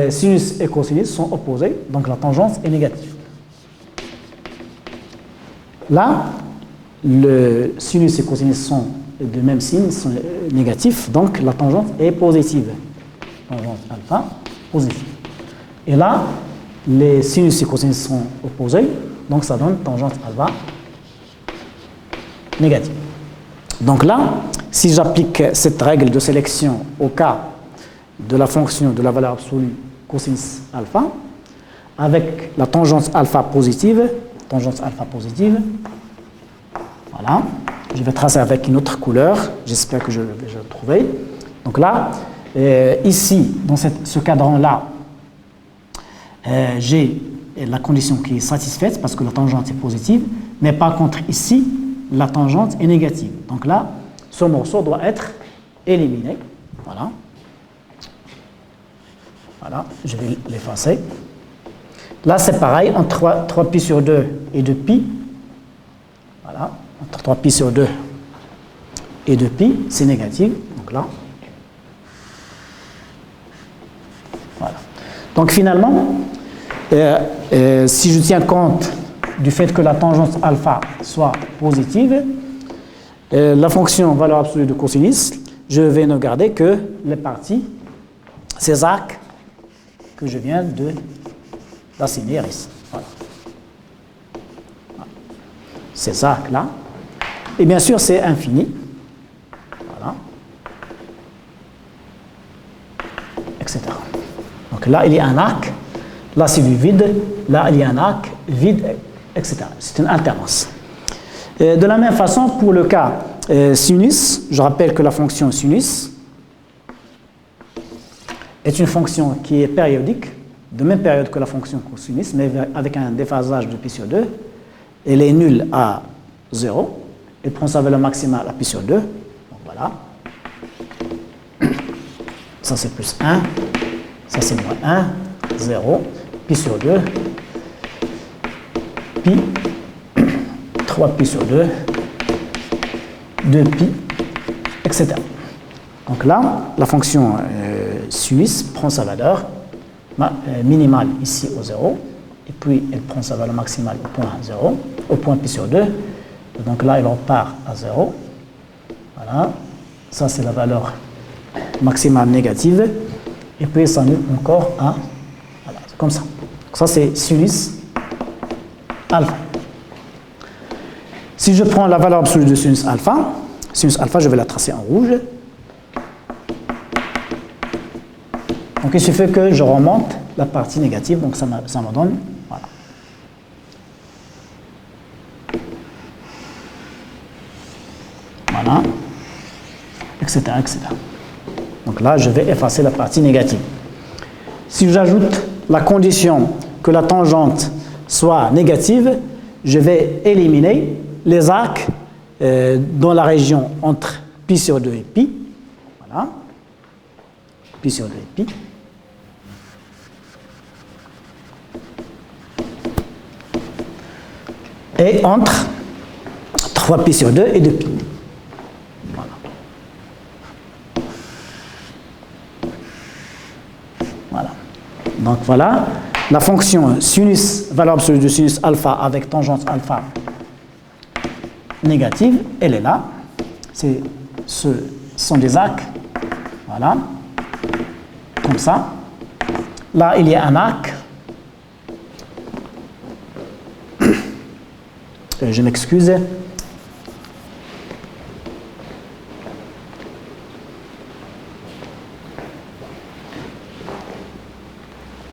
sinus et cosinus sont opposés, donc la tangente est négative. Là, le sinus et cosinus sont de même signe, sont négatifs, donc la tangente est positive. Tangente alpha, positive. Et là, les sinus et cosinus sont opposés, donc ça donne tangente alpha négative. Donc là, si j'applique cette règle de sélection au cas de la fonction de la valeur absolue cosinus alpha, avec la tangente alpha positive, voilà, je vais tracer avec une autre couleur, j'espère que je vais le trouver. Donc là, ici, dans ce cadran-là, j'ai la condition qui est satisfaite parce que la tangente est positive, mais par contre ici, la tangente est négative. Donc là, ce morceau doit être éliminé. Voilà. Voilà, je vais l'effacer. Là, c'est pareil, entre 3pi sur 2 et 2pi. Voilà, entre 3pi sur 2 et 2pi, c'est négatif. Donc là, voilà. Donc finalement, si je tiens compte du fait que la tangente alpha soit positive, la fonction valeur absolue de cosinus, je vais ne garder que les parties, ces arcs que je viens d'assigner ici. Voilà. Ces arcs-là. Et bien sûr, c'est infini. Voilà. Etc. Donc là, il y a un arc. Là, c'est du vide. Là, il y a un arc vide, etc. C'est une alternance. De la même façon, pour le cas sinus, je rappelle que la fonction sinus est une fonction qui est périodique, de même période que la fonction cosinus, mais avec un déphasage de pi sur 2. Elle est nulle à 0. Elle prend sa valeur maximale à pi sur 2. Donc voilà. Ça, c'est plus 1. Ça, c'est moins 1. 0. Pi sur 2. Pi. 3 pi sur 2. 2 pi, etc. Donc là, la fonction sinus prend sa valeur minimale ici au 0, et puis elle prend sa valeur maximale au point 0, au point pi sur 2. Donc là, elle repart à 0. Voilà. Ça, c'est la valeur maximale négative. Et puis, ça annule encore à... Voilà, c'est comme ça. Donc ça, c'est sinus alpha. Si je prends la valeur absolue de sinus alpha, je vais la tracer en rouge. Donc il suffit que je remonte la partie négative, donc ça me donne, voilà. Voilà, etc., etc. Donc là, je vais effacer la partie négative. Si j'ajoute la condition que la tangente soit négative, je vais éliminer les arcs dans la région entre pi sur 2 et pi. Voilà. Pi sur 2 et pi. Et entre 3 pi sur 2 et 2 pi. Voilà. Voilà. Donc voilà, la fonction sinus, valeur absolue de sinus alpha avec tangente alpha négative, elle est là. Ce sont des arcs. Voilà. Comme ça. Là, il y a un arc. Je m'excuse.